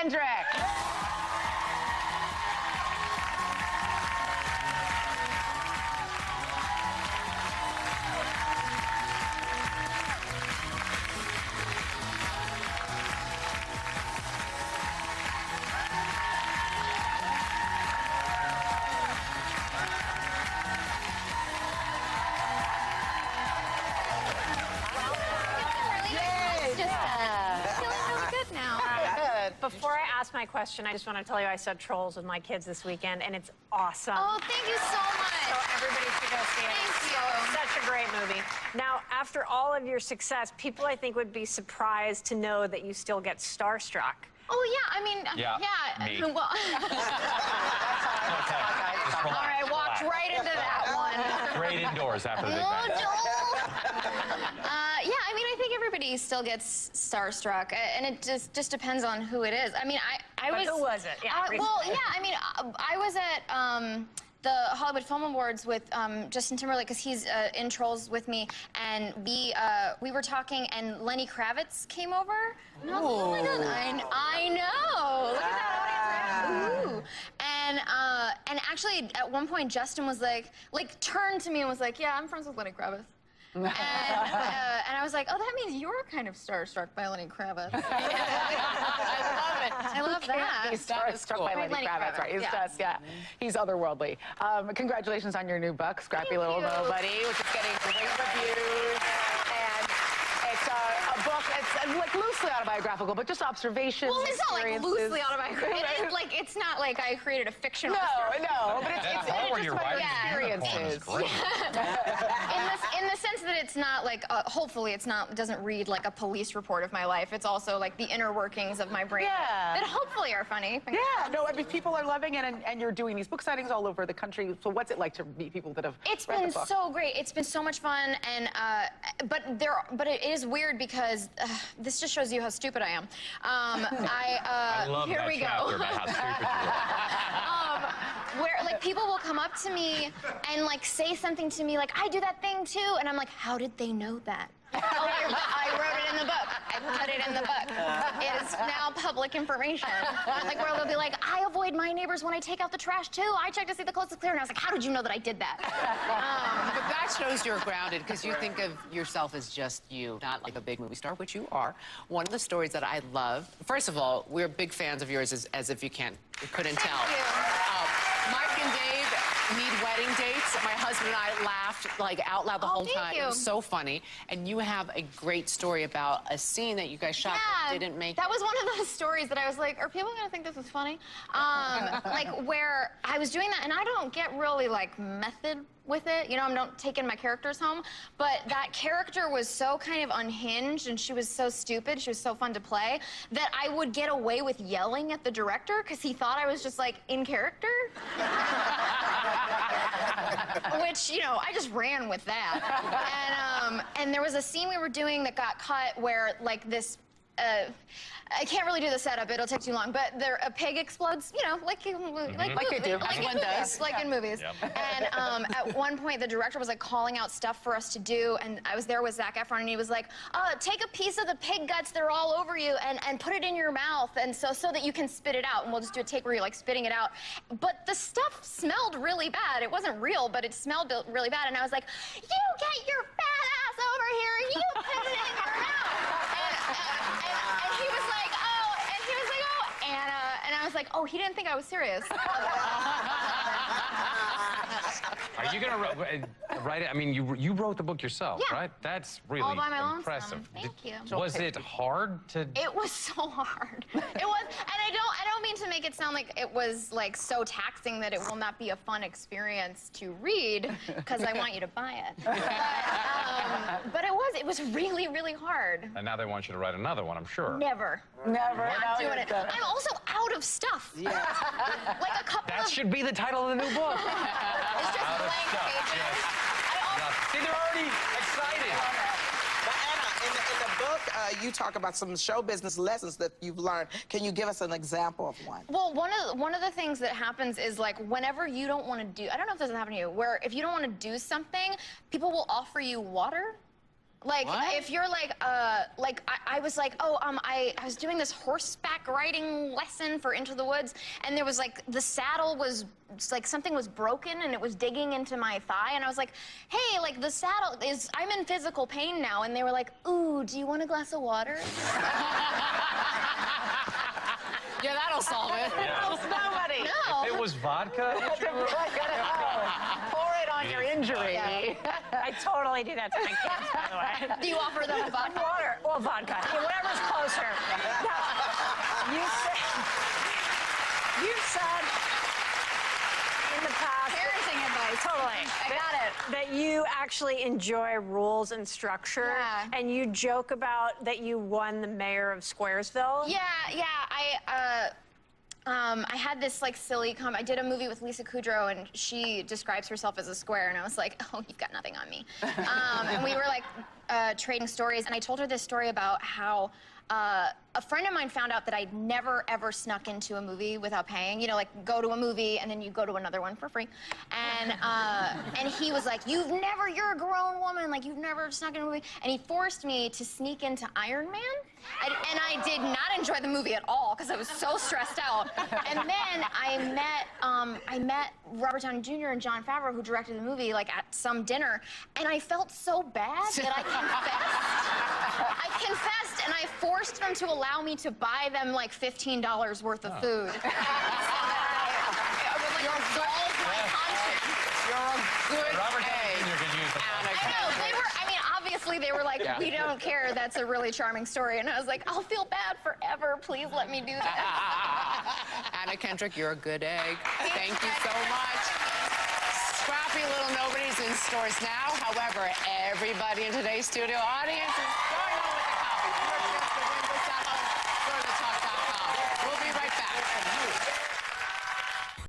Kendrick. Before I ask my question, I just want to tell you I saw Trolls with my kids this weekend, and it's awesome. Oh, thank you so much. So everybody should go see it. Thank you. Such a great movie. Now, after all of your success, people I think would be surprised to know that you still get starstruck. Oh, yeah, I mean, me. Well, all right, walked right into that one. Great indoors after the big bang. Yeah, I mean, I think everybody still gets starstruck, and it just depends on who it is. I mean, I was... Who was it? Yeah, well, yeah, I mean, I was at the Hollywood Film Awards with Justin Timberlake, because he's in Trolls with me, and we were talking, and Lenny Kravitz came over. And I was like, oh my God, I know. Look at that audience reaction. Ooh. And actually, at one point, Justin was like turned to me and was like, yeah, I'm friends with Lenny Kravitz. And I was like, oh, that means you're kind of starstruck by Lenny Kravitz. I love it. I love that. He's starstruck by Lenny Kravitz, right? He's just, he's otherworldly. Congratulations on your new book, Scrappy Little Nobody, which is getting great reviews. And it's a book that's like loosely autobiographical, but just observations. Well, it's not like loosely autobiographical. It's not like I created a fictional story. No, but it's just about your experiences. In the sense that it's not like, hopefully it doesn't read like a police report of my life. It's also like the inner workings of my brain that hopefully are funny. Yeah, no, I mean, people are loving it, and you're doing these book signings all over the country. So what's it like to meet people that have It's read been the book? so great. It's been so much fun, and but it is weird because this just shows you how stupid I am. I love here that we chapter go. about how stupid you are. Where like people will come up to me and like say something to me like, I do that thing too, and I'm like, how did they know that? Oh, I wrote it in the book. I put it in the book. It is now public information. Like where they'll be like, I avoid my neighbors when I take out the trash too. I check to see the coast is clear, and I was like, how did you know that I did that? But that shows you're grounded because you think of yourself as just you, not like a big movie star, which you are. One of the stories that I love. First of all, we're big fans of yours, as if you couldn't tell. Mike and Dave need wedding dates. My husband and I laughed like out loud the whole time. You. It was so funny. And you have a great story about a scene that you guys shot that didn't make That was one of those stories that I was like, are people gonna think this is funny? Like where I was doing that, and I don't get really like method with it. You know, I'm not taking my characters home, but that character was so kind of unhinged, and she was so stupid, she was so fun to play, that I would get away with yelling at the director because he thought I was just like in character. Which, you know, I just ran with that. And there was a scene we were doing that got cut where like this, I can't really do the setup, it'll take too long, but a pig explodes, you know, like you do. Like one does. Like in movies. Yep. And at one point, the director was like calling out stuff for us to do, and I was there with Zac Efron, and he was like, take a piece of the pig guts, they're all over you, and put it in your mouth, and so that you can spit it out, and we'll just do a take where you're like spitting it out. But the stuff smelled really bad. It wasn't real, but it smelled really bad, and I was like, you get your fat ass over here, and you put it in your mouth. And he was like, and I was like, oh, he didn't think I was serious. Are you gonna write it? I mean, you wrote the book yourself, right? That's really all by my impressive. Thank you. Was it hard to? It was so hard. It was, and I don't mean to make it sound like it was like so taxing that it will not be a fun experience to read, because I want you to buy it. But it was really, really hard. And now they want you to write another one, I'm sure. Never. Not doing it. I'm also out of stuff. Yeah. Like a couple That should be the title of the new book. It's just blank pages. See, they're already excited. Now, Anna, in the book, you talk about some show business lessons that you've learned. Can you give us an example of one? Well, one of the things that happens is like whenever you don't want to do, I don't know if this has happened to you, where if you don't want to do something, people will offer you water. Like, What? if you're I was like, oh, I was doing this horseback riding lesson for Into the Woods, and there was like, the saddle was, like, something was broken and it was digging into my thigh, and I was like, hey, like, the saddle is, I'm in physical pain now, and they were like, ooh, do you want a glass of water? Yeah, that'll solve it. Helps nobody. No. It was vodka? Pour it on your injury. Yeah. I totally do that to my kids, by the way. Do you offer them a vodka? Water. Well, vodka. Yeah, whatever's closer. Now, you've said in the past. Parenting advice. Totally. I got it. That you actually enjoy rules and structure. Yeah. And you joke about that you won the mayor of Squaresville. Yeah. I had this like silly I did a movie with Lisa Kudrow, and she describes herself as a square, and I was like, oh, you've got nothing on me. And we were like trading stories, and I told her this story about how a friend of mine found out that I'd never, ever snuck into a movie without paying. You know, like, go to a movie, and then you go to another one for free. And he was like, you're a grown woman, like, you've never snuck in a movie. And he forced me to sneak into Iron Man. And I did not enjoy the movie at all, because I was so stressed out. And then I met Robert Downey Jr. and Jon Favreau, who directed the movie, like, at some dinner. And I felt so bad that I confessed, and I forced them to allow me to buy them like $15 worth of food. So that I would like absolve my conscience. You're a good Robert Downey egg. Jr. could use the Anna. I know, obviously they were like, Yeah. we don't care, that's a really charming story. And I was like, I'll feel bad forever, please let me do that. Anna Kendrick, you're a good egg. Thank you so much. Scrappy Little Nobody's in stores now. However, everybody in today's studio audience is